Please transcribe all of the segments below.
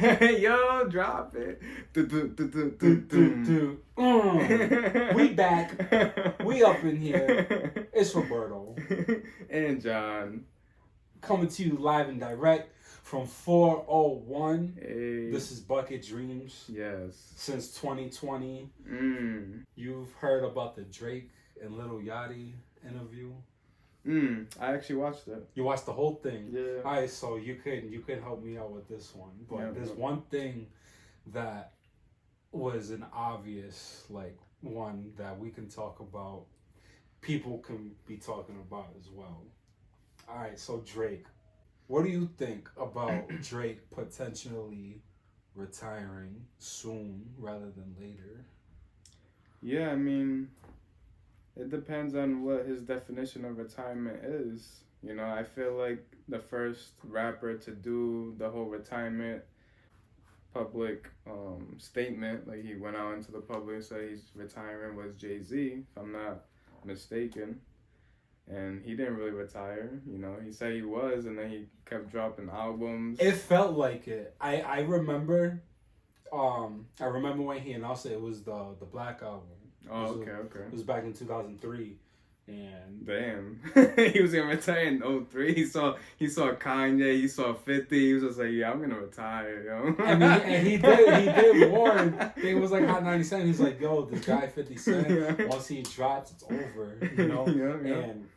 Yo, drop it. We back. We up in here. It's Roberto. And John. Coming to you live and direct from 401. Hey. This is Bucket Dreams. Yes. Since 2020. You've heard about the Drake and Lil Yachty interview. I actually watched it. You watched the whole thing? Yeah. Alright, so you could help me out with this one. But there's one thing that was an obvious, one that we can talk about. People can be talking about as well. Alright, so Drake. What do you think about Drake potentially retiring soon rather than later? Yeah, I mean, it depends on what his definition of retirement is. You know, I feel like the first rapper to do the whole retirement public statement, like he went out into the public and said he's retiring, was Jay-Z, if I'm not mistaken. And he didn't really retire, you know. He said he was, and then he kept dropping albums. It felt like it. I remember when he announced it was the Black album. Oh, okay. It was back in 2003, and damn, he was gonna retire in 2003. He saw Kanye, he saw 50. He was just like, yeah, I'm gonna retire, yo. and he did warn. It was like Hot 97. He's like, yo, this guy 50 Cent. Once he drops, it's over, you know. Yeah. And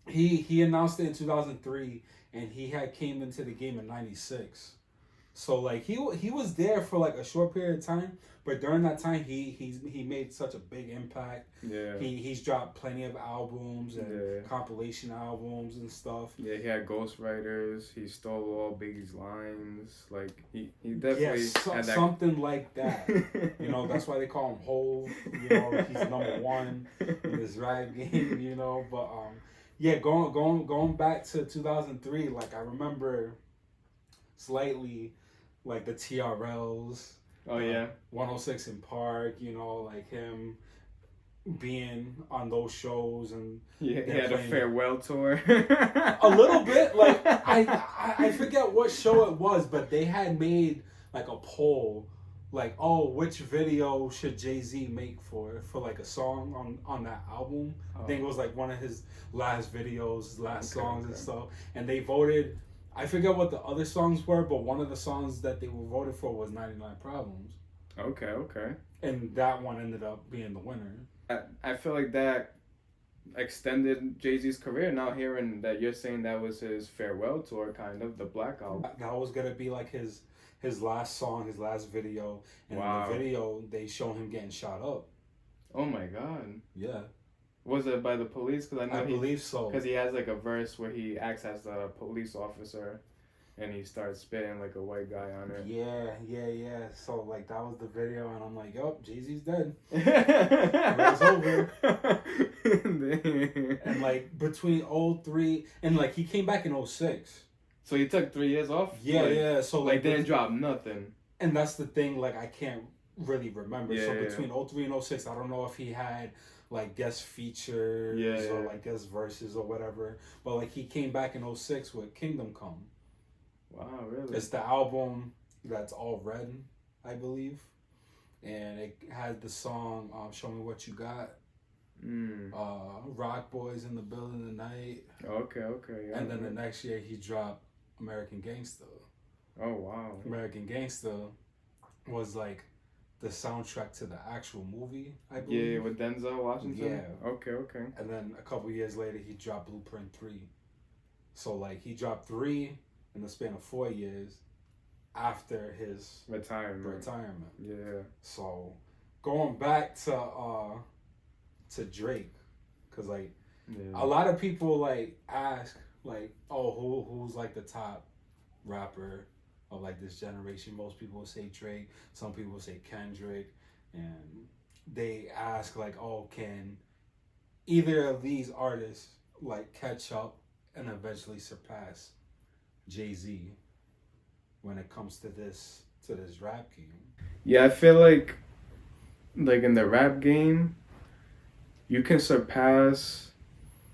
he announced it in 2003, and he had came into the game in 96. So he was there for a short period of time, but during that time he made such a big impact. Yeah. He's dropped plenty of albums and compilation albums and stuff. Yeah, he had ghostwriters. He stole all Biggie's lines. He definitely had that... something like that. You know, that's why they call him Hove. You know, he's number one in this rap game. You know, but going back to 2003, I remember slightly the TRLs. Oh yeah. 106 in Park, you know, him being on those shows, and he had a farewell tour. A little bit, I forget what show it was, but they had made a poll, which video should Jay-Z make for a song on that album. I think it was one of his last videos, his last songs and stuff, and they voted. I forget what the other songs were, but one of the songs that they were voted for was 99 Problems. Okay. And that one ended up being the winner. I feel like that extended Jay-Z's career. Now hearing that you're saying that was his farewell tour, kind of, the Black album. That was going to be his last song, his last video. And in the video, they show him getting shot up. Oh my God. Yeah. Was it by the police? Because I believe so. Because he has a verse where he acts as a police officer, and he starts spitting a white guy on it. Yeah. So that was the video, and I'm like, yo, Jay-Z's dead. It's over. And between 2003 and he came back in 2006. So he took 3 years off. Yeah. So didn't drop nothing. And that's the thing. I can't really remember. Yeah, so between 2003 and 2006, I don't know if he had guest features or guest verses or whatever, but he came back in 2006 with Kingdom Come. Wow, really? It's the album that's all red, I believe, and it had the song Show Me What You Got. Rock Boys in the Building Tonight. Okay. Yeah, and then the next year he dropped American Gangsta. Oh wow. American Gangsta was the soundtrack to the actual movie, I believe. Yeah, with Denzel Washington? Yeah. Okay. And then a couple years later, he dropped Blueprint 3. So, he dropped 3 in the span of 4 years after his retirement. Yeah. So, going back to Drake, because, a lot of people, ask, who's, the top rapper of this generation. Most people say Drake, some people say Kendrick, and they ask can either of these artists catch up and eventually surpass Jay-Z when it comes to this rap game? Yeah, I feel like in the rap game, you can surpass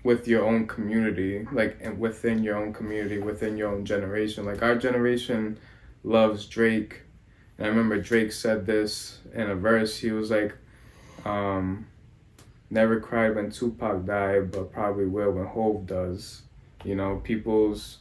with your own community, and within your own community, within your own generation. Our generation loves Drake And I remember Drake said this in a verse. He was like, um, "Never cried when Tupac died, but probably will when Hove does." You know, people's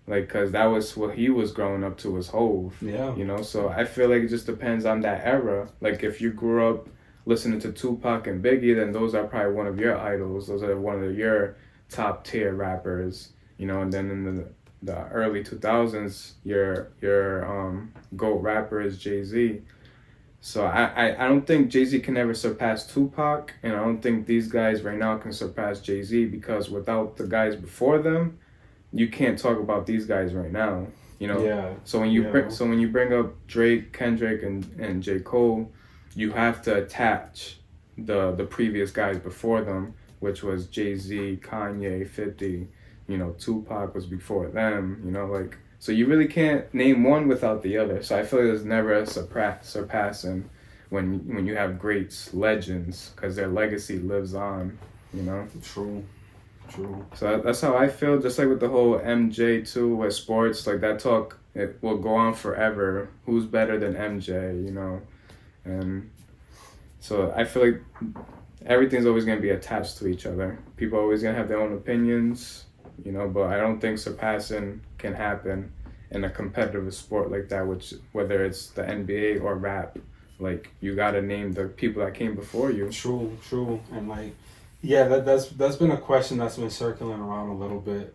like, cause that was what he was growing up to was Hove. Yeah. You know, so I feel like it just depends on that era. Like if you grew up listening to Tupac and Biggie, then those are probably one of your idols. Those are one of your top tier rappers. You know, and then in the early 2000s, your GOAT rapper is Jay-Z. So I don't think Jay-Z can ever surpass Tupac, and I don't think these guys right now can surpass Jay-Z, because without the guys before them, you can't talk about these guys right now. You know. Yeah. So when you when you bring up Drake, Kendrick, and JCole, you have to attach the previous guys before them, which was Jay-Z, Kanye, 50. You know, Tupac was before them. You know, like, so you really can't name one without the other. So I feel like there's never a surpassing when you have greats, legends, because their legacy lives on. You know. True. So that's how I feel. Just like with the whole MJ too, with sports, like that talk, it will go on forever. Who's better than MJ? You know, and so I feel like everything's always gonna be attached to each other. People are always gonna have their own opinions. You know, but I don't think surpassing can happen in a competitive sport like that, which whether it's the NBA or rap, like you gotta name the people that came before you. True, and like, yeah, that's been a question that's been circling around a little bit.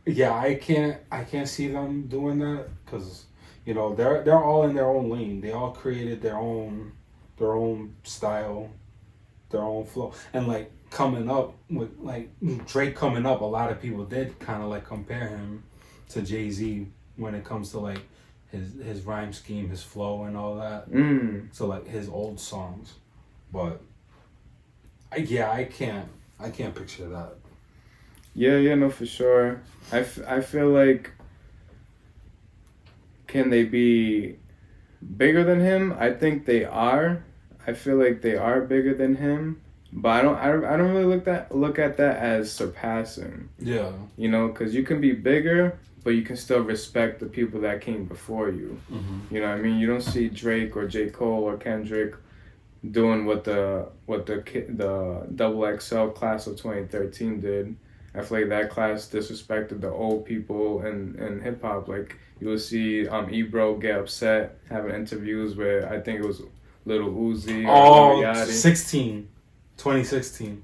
Yeah, I can't see them doing that because, you know, they're all in their own lane. They all created their own style, their own flow, and like coming up with like Drake coming up, a lot of people did kind of like compare him to Jay-Z when it comes to like his rhyme scheme, his flow, and all that. So like his old songs, but I can't picture that. Yeah, no, for sure. I feel like, can they be bigger than him? I think they are. I feel like they are bigger than him, but I don't really look at that as surpassing. Yeah. You know, because you can be bigger, but you can still respect the people that came before you. Mm-hmm. You know what I mean? You don't see Drake or J. Cole or Kendrick doing what the double XL class of 2013 did. I feel like that class disrespected the old people in hip hop. Like you will see Ebro get upset having interviews with, I think it was Little Uzi or Lil Yachty. 2016. 2016.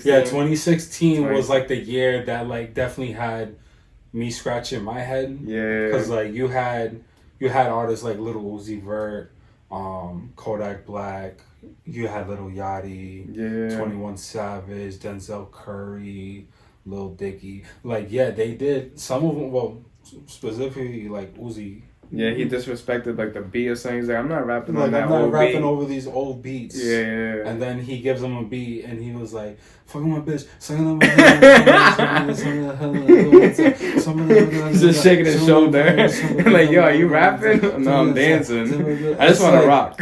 Yeah, 2016 was like the year that like definitely had me scratching my head. Yeah. Because like you had artists like Little Uzi Vert, Kodak Black, you had Lil Yachty, 21 Savage, Denzel Curry, Lil Dicky. Like, yeah, they did some of them. Well, specifically like Uzi. Yeah, he disrespected like the beat or something. He's like, I'm not rapping like, on that I'm not old rapping beat. over these old beats. Yeah. And then he gives him a beat, and he was like, "Fucking my bitch, sucking on my head." He's just shaking his shoulder. Like, yo, are you rapping? No, I'm dancing. I just want to rock.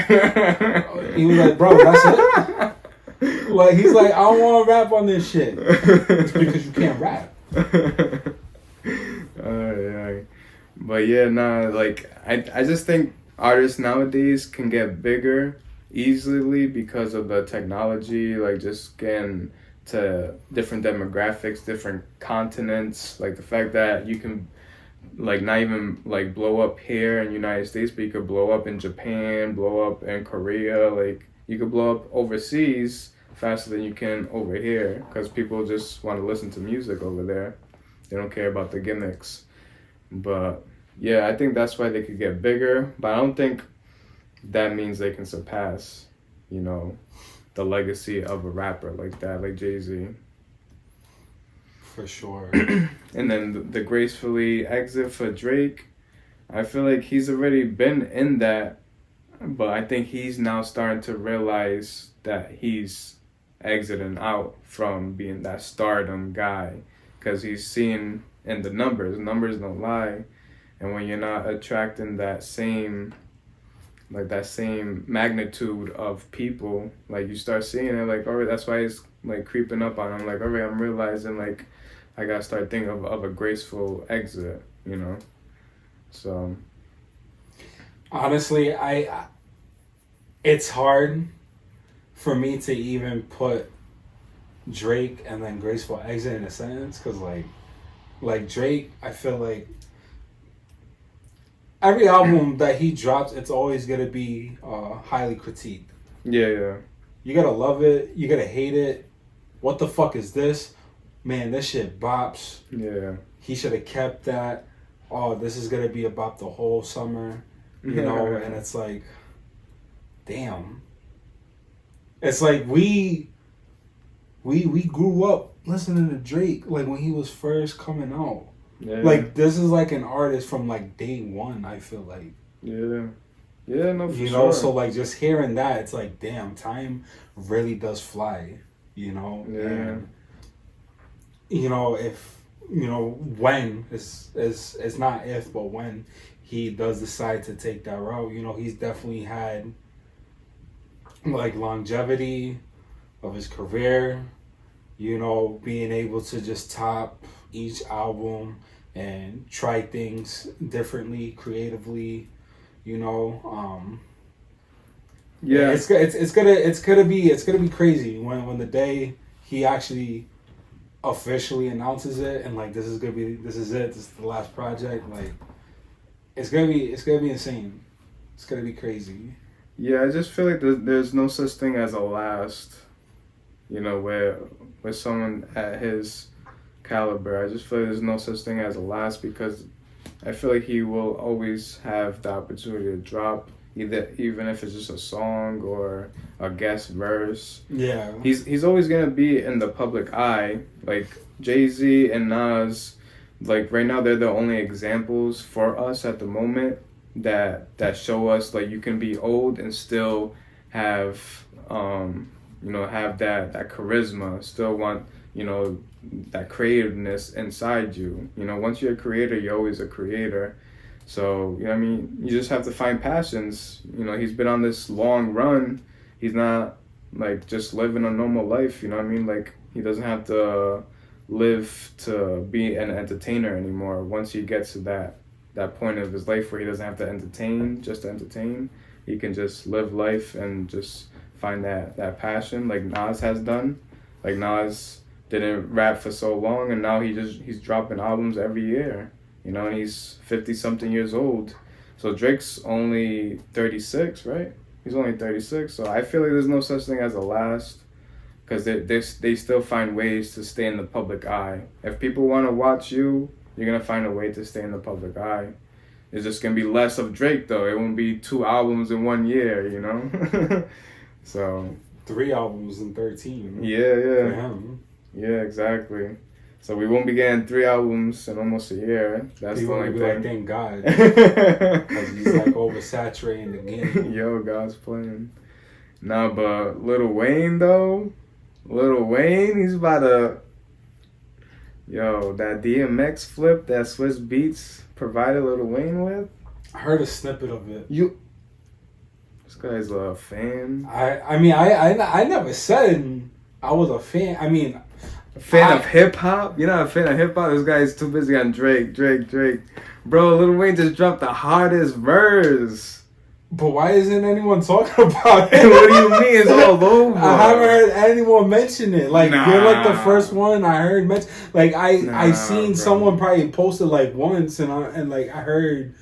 He was like, "Bro, that's it." Like, he's like, "I don't want to rap on this shit." It's because you can't rap. But yeah, nah, like I just think artists nowadays can get bigger easily because of the technology, like just getting to different demographics, different continents, like the fact that you can like not even like blow up here in United States, but you could blow up in Japan, blow up in Korea, like you could blow up overseas faster than you can over here because people just want to listen to music over there. They don't care about the gimmicks. But yeah, I think that's why they could get bigger, but I don't think that means they can surpass, you know, the legacy of a rapper like that, like Jay-Z. For sure. And then the gracefully exit for Drake, I feel like he's already been in that, but I think he's now starting to realize that he's exiting out from being that stardom guy, because he's seeing in the numbers don't lie, and when you're not attracting that same magnitude of people, like you start seeing it, like, all right, that's why it's like creeping up on him, like, all right, I'm realizing like I gotta start thinking of a graceful exit, you know. So Honestly, it's hard for me to even put Drake and then Graceful Exit in a sentence because like Drake, I feel like every album that he drops, it's always gonna be highly critiqued. Yeah. You gotta love it. You gotta hate it. What the fuck is this? Man, this shit bops. Yeah. He should have kept that. Oh, this is gonna be about the whole summer, you know. And it's like, damn. It's like we grew up listening to Drake like when he was first coming out. Yeah. Like this is like an artist from like day one. I feel like. Yeah. Yeah, no, for you sure. know, so like just hearing that, it's like, damn, time really does fly, you know? Yeah. And, you know, if, you know, when, it's not if, but when he does decide to take that route, you know, he's definitely had, like, longevity of his career, you know, being able to just top each album and try things differently, creatively, you know, yeah, it's gonna be crazy when the day he actually officially announces it and like this is it, this is the last project, like it's gonna be insane, it's gonna be crazy. Yeah, I just feel like there's no such thing as a last, you know, where someone at his caliber, I just feel like there's no such thing as a last because I feel like he will always have the opportunity to drop even if it's just a song or a guest verse. Yeah. He's always gonna be in the public eye. Like Jay-Z and Nas, like right now they're the only examples for us at the moment that show us like you can be old and still have you know, have that charisma, still want, you know, that creativeness inside you. You know, once you're a creator, you're always a creator. So, you know what I mean? You just have to find passions. You know, he's been on this long run. He's not, like, just living a normal life, you know what I mean? Like, he doesn't have to live to be an entertainer anymore. Once he gets to that point of his life where he doesn't have to entertain, just to entertain, he can just live life and just find that passion like Nas has done. Like, Nas didn't rap for so long, and now he's dropping albums every year, you know, and he's 50 something years old. So Drake's only 36, right? He's only 36, so I feel like there's no such thing as a last, because they still find ways to stay in the public eye. If people want to watch you, you're gonna find a way to stay in the public eye. It's just gonna be less of Drake though. It won't be 2 albums in 1 year, you know. So 3 albums in 13. Yeah. For him. Yeah, exactly. So we won't be getting 3 albums in almost a year. That's People the only be thing. like, thank God, because he's like oversaturating the game. Yo, God's playing. Nah, but Lil Wayne though, he's about to. Yo, that DMX flip that Swiss Beats provided Lil Wayne with. I heard a snippet of it. This guy's a fan. I mean, I never said I was a fan. I mean, a fan of hip hop? You're not a fan of hip hop? This guy's too busy on Drake. Bro, Lil Wayne just dropped the hardest verse. But why isn't anyone talking about it? What do you mean? It's all over. I haven't heard anyone mention it. Like, you're like the first one I heard mention. Like, I seen someone probably posted like once, and I heard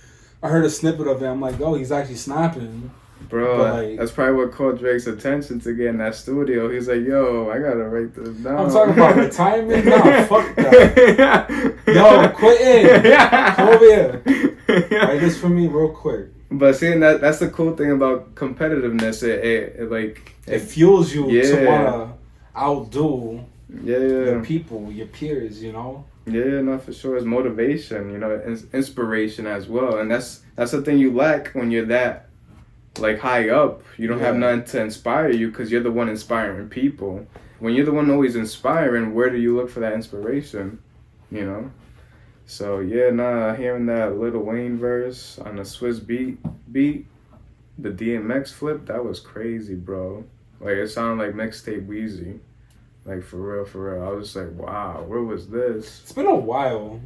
a snippet of it. I'm like, oh, he's actually snapping. Bro, like, that's probably what caught Drake's attention to get in that studio. He's like, yo, I gotta write this down. I'm talking about retirement? Nah, fuck that. Yo, quit in. Come over here. Write this for me real quick. But seeing that's the cool thing about competitiveness. It fuels you to wanna outdo your people, your peers, you know? Yeah, no, for sure. It's motivation, you know, inspiration as well. And that's the thing you lack when you're that, like, high up. You don't have nothing to inspire you because you're the one inspiring people. When you're the one always inspiring, where do you look for that inspiration, you know? So, hearing that Lil Wayne verse on the Swiss beat, the DMX flip, that was crazy, bro. Like, it sounded like mixtape Weezy. Like, for real. I was just like, wow, where was this? It's been a while.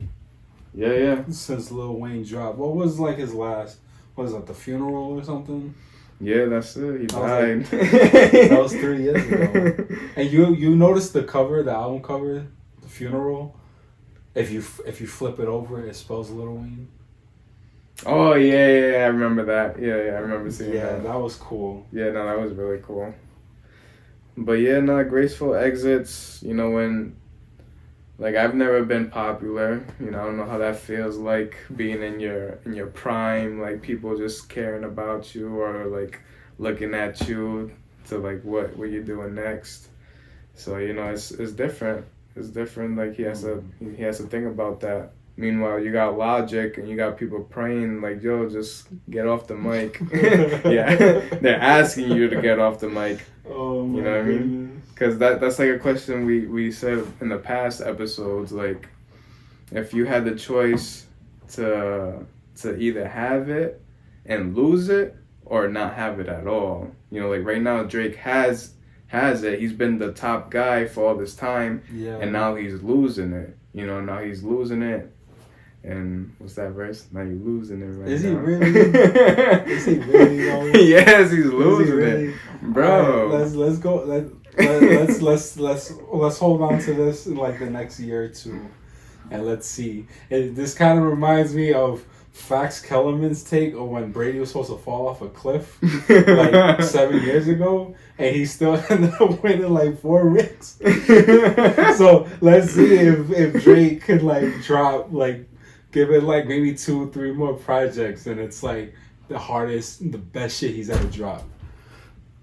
Yeah. Since Lil Wayne dropped. What was, like, his last... what is that, The Funeral or something? Yeah, that's it. He died. That was 3 years ago. And you noticed the cover, the album cover, The Funeral? If you flip it over, it spells Lil Wayne. Oh yeah, I remember that. Yeah, I remember seeing that. Yeah, that was cool. Yeah, no, that was really cool. But yeah, no, Graceful exits. You know, when, like, I've never been popular. You know, I don't know how that feels like being in your prime, like people just caring about you or like looking at you to like what you're doing next. So you know, it's different. It's different. Like he has to think about that. Meanwhile, you got Logic and you got people praying like, "Yo, just get off the mic." Yeah, they're asking you to get off the mic. Oh my You know what I mean? Because that's like a question we said in the past episodes. Like, if you had the choice to either have it and lose it or not have it at all, you know, like right now Drake has it. He's been the top guy for all this time, and now he's losing it. You know, now he's losing it. And what's that verse? Now you're losing it right now. Is he really? Is he really? Yes, he's losing it, bro. Right, let's go. Let's hold on to this in like the next year or two, and let's see. This kind of reminds me of Fax Kellerman's take of when Brady was supposed to fall off a cliff like 7 years ago, and he still ended up winning like 4 rings. So let's see if Drake could like drop like. Give it like maybe 2-3 more projects, and it's like the best shit he's ever dropped.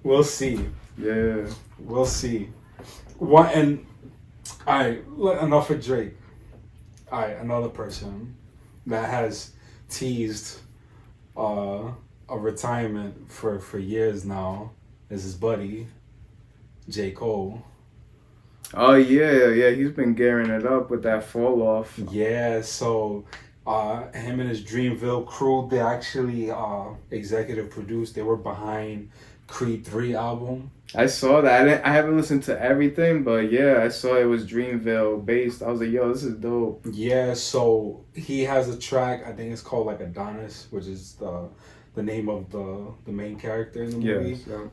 We'll see. Yeah, we'll see. What and alright, enough of Drake. Alright, another person that has teased a retirement for years now is his buddy, JCole. Oh yeah, he's been gearing it up with that fall off. Yeah, so him and his Dreamville crew, they actually executive produced. They were behind Creed 3 album. I saw that. I haven't listened to everything, but yeah, I saw it was Dreamville based. I was like, yo, this is dope. Yeah, so he has a track, I think it's called like Adonis, which is the name of the main character in the movie. Yes, yeah.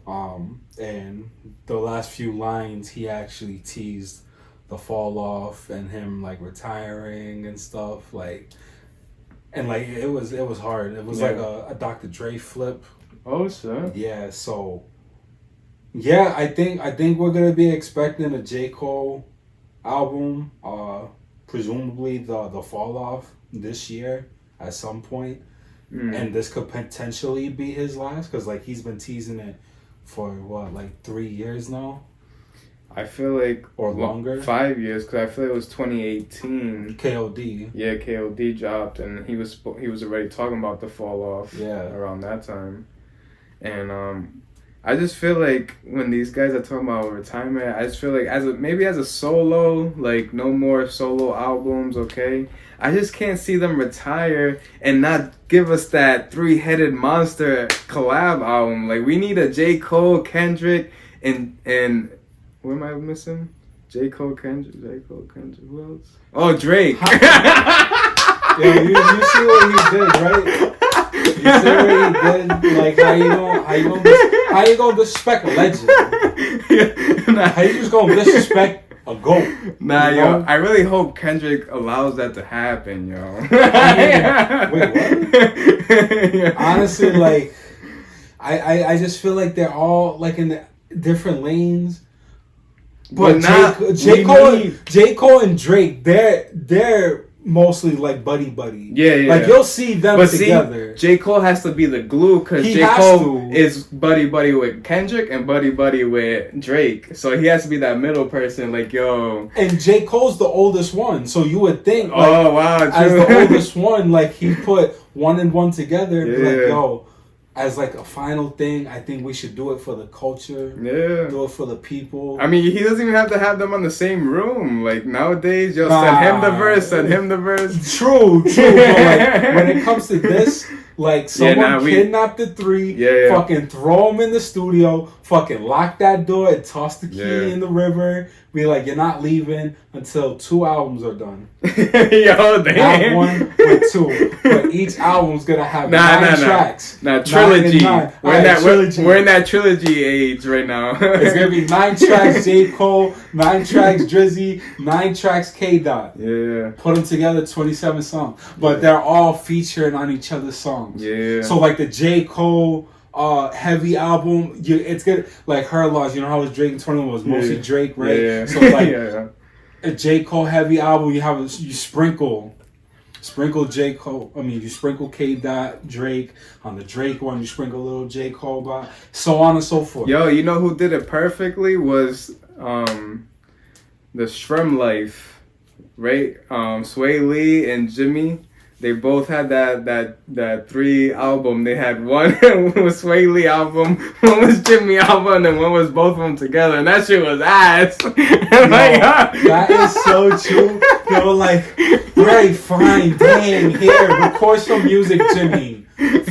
And the last few lines, he actually teased the fall off and him like retiring and stuff, like, and like it was hard. It was like a Dr. Dre flip. Oh, sure. Yeah, so yeah, I think we're gonna be expecting a J. Cole album, presumably the fall off this year at some point. And this could potentially be his last, because like he's been teasing it for what, like 3 years now. I feel like or longer. 5 years, because I feel it was 2018. KOD. Yeah, KOD dropped, and he was already talking about the fall off. Yeah. Around that time, and I just feel like when these guys are talking about retirement, I just feel like maybe as a solo, like no more solo albums, okay? I just can't see them retire and not give us that 3-headed monster collab album. Like, we need a J. Cole, Kendrick, and what am I missing? J. Cole, Kendrick, who else? Oh, Drake. Yeah, you see what he did, right? You see what he did? Like, how you gonna disrespect a legend? How you just gonna disrespect a GOAT? Nah, yo, I really hope Kendrick allows that to happen, yo. Wait, what? Honestly, like, I just feel like they're all like in the different lanes. But J. Cole and Drake, they're mostly like buddy. Yeah. Like you'll see them together. J. Cole has to be the glue, because J. Cole is buddy with Kendrick and buddy with Drake. So he has to be that middle person, like, yo. And J. Cole's the oldest one, so you would think, like, oh wow, true. As the oldest one, like he put one and one together. Yeah. Like, yo, as like a final thing, I think we should do it for the culture. Yeah. Do it for the people. I mean, he doesn't even have to have them on the same room. Like, nowadays, send him the verse. True. But like, when it comes to this, like, someone kidnapped the 3, fucking throw them in the studio, fucking lock that door and toss the key in the river. Be like, you're not leaving until 2 albums are done. Yo, damn. Not 1 or 2, but each album's gonna have 9 tracks. Nah, trilogy. 9. We're in that trilogy age right now. It's gonna be 9 tracks JCole, 9 tracks Drizzy, 9 tracks K-Dot. Yeah. Put them together, 27 songs, but they're all featuring on each other's songs. Yeah. So like the JCole heavy album, it's good. Like Her Loss, you know how it was Drake and 21 was mostly Drake, right? Yeah. So like a JCole heavy album, you sprinkle JCole. I mean, you sprinkle K-Dot, Drake. On the Drake one, you sprinkle a little JCole by, so on and so forth. Yo, you know who did it perfectly was the Shrum Life, right? Sway Lee and Jimmy. They both had that 3 album. They had one was Sway Lee album, one was Jimmy album, and one was both of them together. And that shit was ass. That is so true. They were like, right, fine, damn, here, record some music, Jimmy.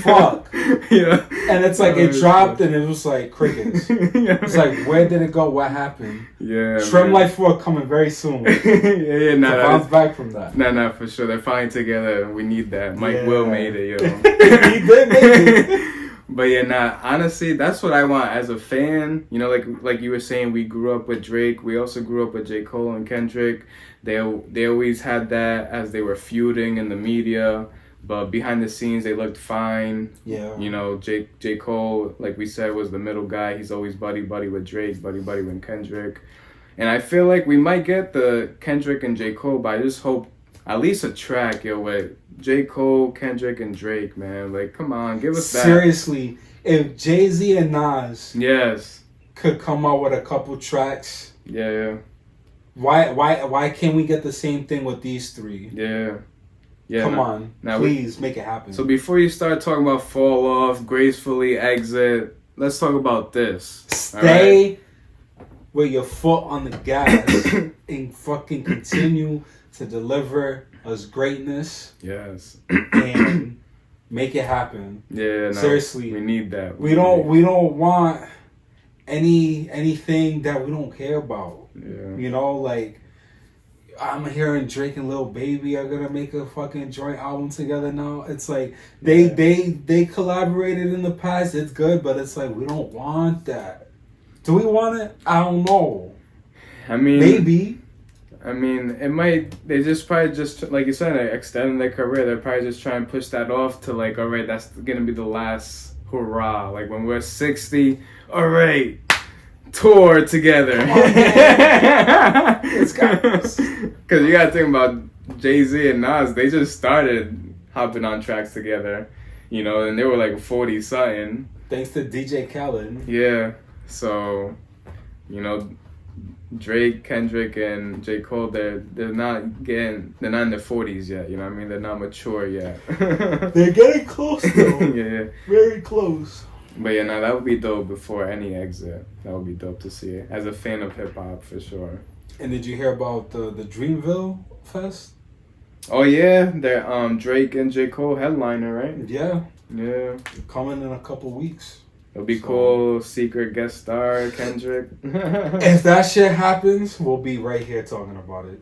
Fuck. Yeah. And it's like, it dropped and it was like crickets. It's like, where did it go? What happened? Yeah. Shrum Life 4 coming very soon. Bounce back from that. Nah, for sure. They're finally together. We need that. Mike Will made it, yo. He did make it. But yeah, honestly, that's what I want as a fan. You know, like you were saying, we grew up with Drake. We also grew up with JCole and Kendrick. They always had that as they were feuding in the media. But behind the scenes, they looked fine. Yeah. You know, JCole, like we said, was the middle guy. He's always buddy with Drake, buddy with Kendrick. And I feel like we might get the Kendrick and JCole, but I just hope at least a track, yo, with JCole, Kendrick, and Drake, man. Like, come on, give us that. Seriously, if Jay-Z and Nas could come out with a couple tracks. Yeah. Why can't we get the same thing with these 3? Yeah, come on, please make it happen. So before you start talking about Fall Off, Gracefully, Exit, let's talk about this. Stay with your foot on the gas and fucking continue to deliver us greatness. Yes. And make it happen. Yeah, no, seriously, we need that. We don't want anything that we don't care about. Yeah. You know, like, I'm hearing Drake and Lil Baby are gonna make a fucking joint album together now. It's like they collaborated in the past. It's good, but it's like we don't want that. Do we want it? I don't know. I mean, maybe. I mean, it might. They just probably just like you said, extending their career. They're probably just trying to push that off to like, all right, that's gonna be the last hurrah. Like when we're 60, all right. Tour together. It's because you gotta think about Jay-Z and Nas. They just started hopping on tracks together, you know, and they were like 40 something. Thanks to DJ Khaled. Yeah, so you know, Drake, Kendrick, and JCole, they're not in their 40s yet. You know what I mean? They're not mature yet. They're getting close though. Yeah, very close. But yeah, no, that would be dope before any exit. That would be dope to see it. As a fan of hip hop, for sure. And did you hear about the Dreamville Fest? Oh yeah, they're Drake and JCole headliner, right? Yeah. Coming in a couple weeks. It'll be cool. Secret guest star Kendrick. If that shit happens, we'll be right here talking about it.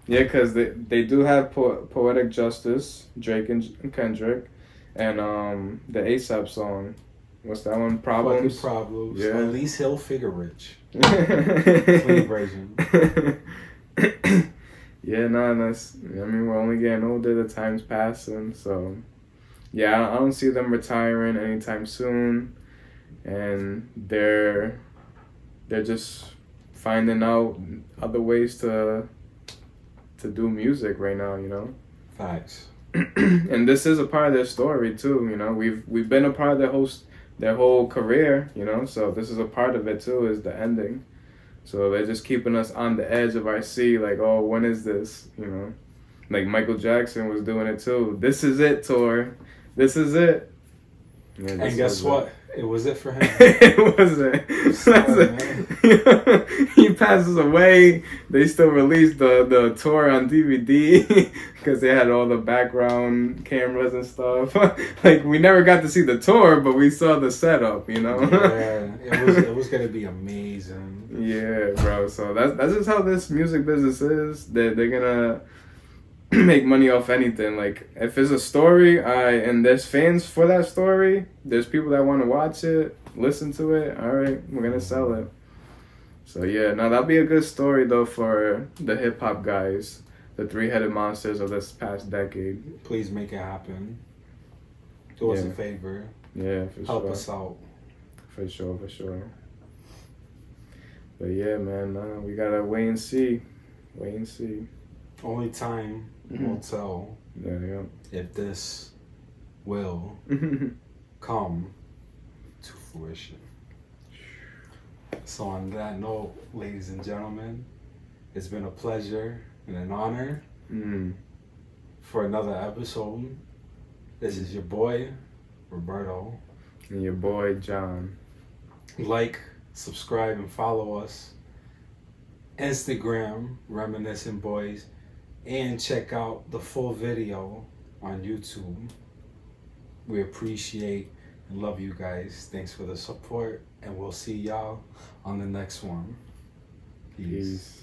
Yeah, because they do have Poetic Justice, Drake and Kendrick. And the ASAP song, what's that one? Problems. Problems. Yeah. At least he'll figure rich. Clean version. Yeah, no, that's. I mean, we're only getting older. The time's passing, so yeah, I don't see them retiring anytime soon, and they're just finding out other ways to do music right now. You know. Facts. And this is a part of their story too, you know. We've been a part of their whole career, you know. So this is a part of it too, is the ending. So they're just keeping us on the edge of our seat, like, oh, when is this, you know? Like Michael Jackson was doing it too. This is it, tour. This is it. Yeah, and guess what? It was it for him. It wasn't. Sorry, man. He passes away. They still released the tour on DVD because they had all the background cameras and stuff. Like we never got to see the tour, but we saw the setup. You know. Yeah, it was gonna be amazing. Yeah, bro. So that's just how this music business is. They're gonna make money off anything. Like if it's a story, and there's fans for that story, there's people that want to watch it, listen to it. All right, we're gonna sell it. So yeah, now that'll be a good story though for the hip hop guys, the three-headed monsters of this past decade. Please make it happen. Do us a favor. Yeah, for Help sure. us out. For sure. But yeah, man, we gotta wait and see. Only time will tell Yeah. if this will come to fruition. So on that note, ladies and gentlemen, it's been a pleasure and an honor for another episode. This is your boy, Roberto. And your boy, John. Like, subscribe, and follow us. Instagram, Reminiscent Boys. And check out the full video on YouTube. We appreciate and love you guys. Thanks for the support. And we'll see y'all on the next one. Peace.